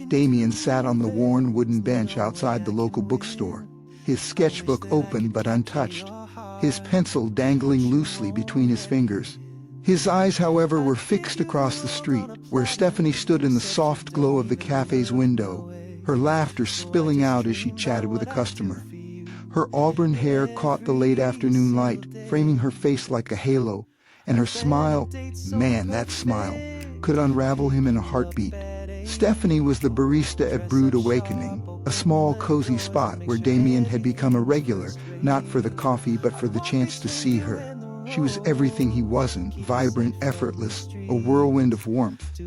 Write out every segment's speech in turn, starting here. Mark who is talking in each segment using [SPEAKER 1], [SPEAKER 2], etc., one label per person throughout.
[SPEAKER 1] Damien sat on the worn wooden bench outside the local bookstore, his sketchbook open but untouched, his pencil dangling loosely between his fingers. His eyes, however, were fixed across the street, where Stephanie stood in the soft glow of the cafe's window, her laughter spilling out as she chatted with a customer. Her auburn hair caught the late afternoon light, framing her face like a halo, and her smile, man, that smile, could unravel him in a heartbeat. Stephanie was the barista at Brood Awakening, a small, cozy spot where Damien had become a regular, not for the coffee but for the chance to see her. She was everything he wasn't, vibrant, effortless, a whirlwind of warmth.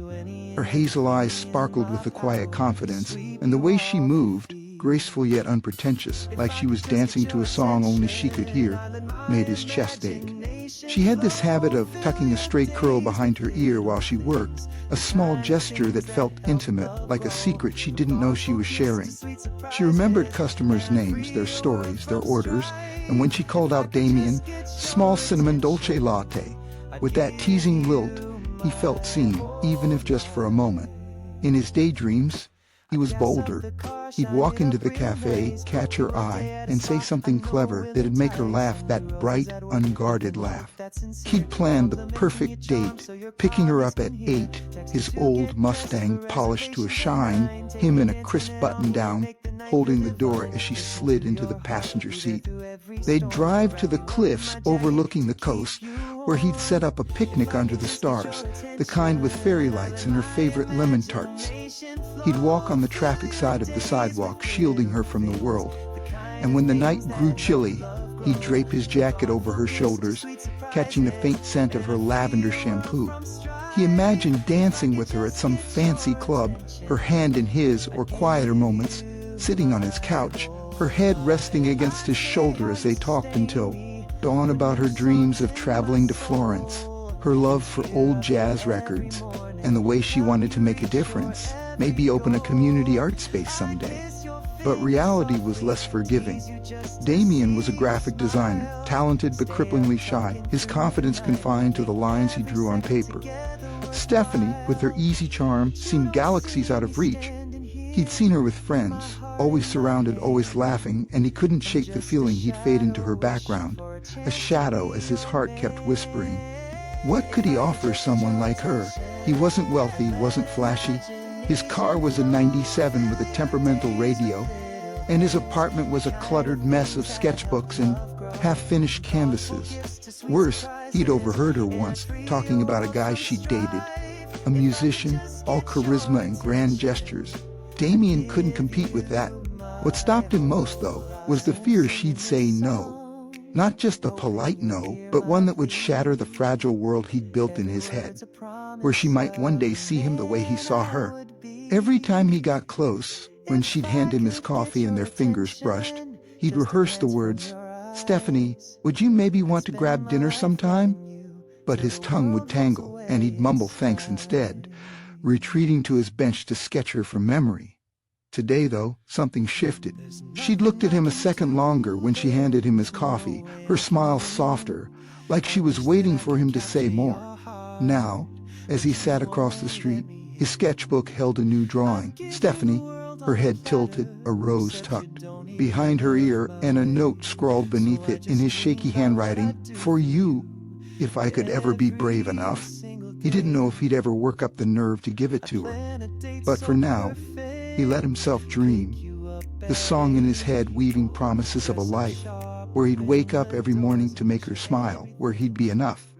[SPEAKER 1] Her hazel eyes sparkled with a quiet confidence, and the way she moved, graceful yet unpretentious, like she was dancing to a song only she could hear, made his chest ache. She had this habit of tucking a straight curl behind her ear while she worked, a small gesture that felt intimate, like a secret she didn't know she was sharing. She remembered customers' names, their stories, their orders, and when she called out Damien, "Small cinnamon dolce latte," with that teasing lilt, he felt seen, even if just for a moment. In his daydreams, he was bolder. He'd walk into the cafe, catch her eye, and say something clever that'd make her laugh, that bright, unguarded laugh. He'd planned the perfect date, picking her up at 8, his old Mustang polished to a shine, him in a crisp button-down, holding the door as she slid into the passenger seat. They'd drive to the cliffs overlooking the coast, where he'd set up a picnic under the stars, the kind with fairy lights and her favorite lemon tarts. He'd walk on the traffic side of the sidewalk, shielding her from the world. And when the night grew chilly, he'd drape his jacket over her shoulders, catching the faint scent of her lavender shampoo. He imagined dancing with her at some fancy club, her hand in his, or quieter moments, sitting on his couch, her head resting against his shoulder as they talked until dawn, about her dreams of traveling to Florence, her love for old jazz records, and the way she wanted to make a difference, maybe open a community art space someday. But reality was less forgiving. Damien was a graphic designer, talented but cripplingly shy, his confidence confined to the lines he drew on paper. Stephanie, with her easy charm, seemed galaxies out of reach. He'd seen her with friends, always surrounded, always laughing, and he couldn't shake the feeling he'd fade into her background, a shadow as his heart kept whispering. What could he offer someone like her? He wasn't wealthy, wasn't flashy. His car was a '97 with a temperamental radio, and his apartment was a cluttered mess of sketchbooks and half-finished canvases. Worse, he'd overheard her once talking about a guy she'd dated, a musician, all charisma and grand gestures. Damien couldn't compete with that. What stopped him most, though, was the fear she'd say no. Not just a polite no, but one that would shatter the fragile world he'd built in his head, where she might one day see him the way he saw her. Every time he got close, when she'd hand him his coffee and their fingers brushed, he'd rehearse the words, "Stephanie, would you maybe want to grab dinner sometime?" But his tongue would tangle, and he'd mumble thanks instead, retreating to his bench to sketch her from memory. Today, though, something shifted. She'd looked at him a second longer when she handed him his coffee, her smile softer, like she was waiting for him to say more. Now, as he sat across the street, his sketchbook held a new drawing. Stephanie, her head tilted, a rose tucked behind her ear, and a note scrawled beneath it in his shaky handwriting, "For you, if I could ever be brave enough." He didn't know if he'd ever work up the nerve to give it to her. But for now, he let himself dream, the song in his head weaving promises of a life, where he'd wake up every morning to make her smile, where he'd be enough.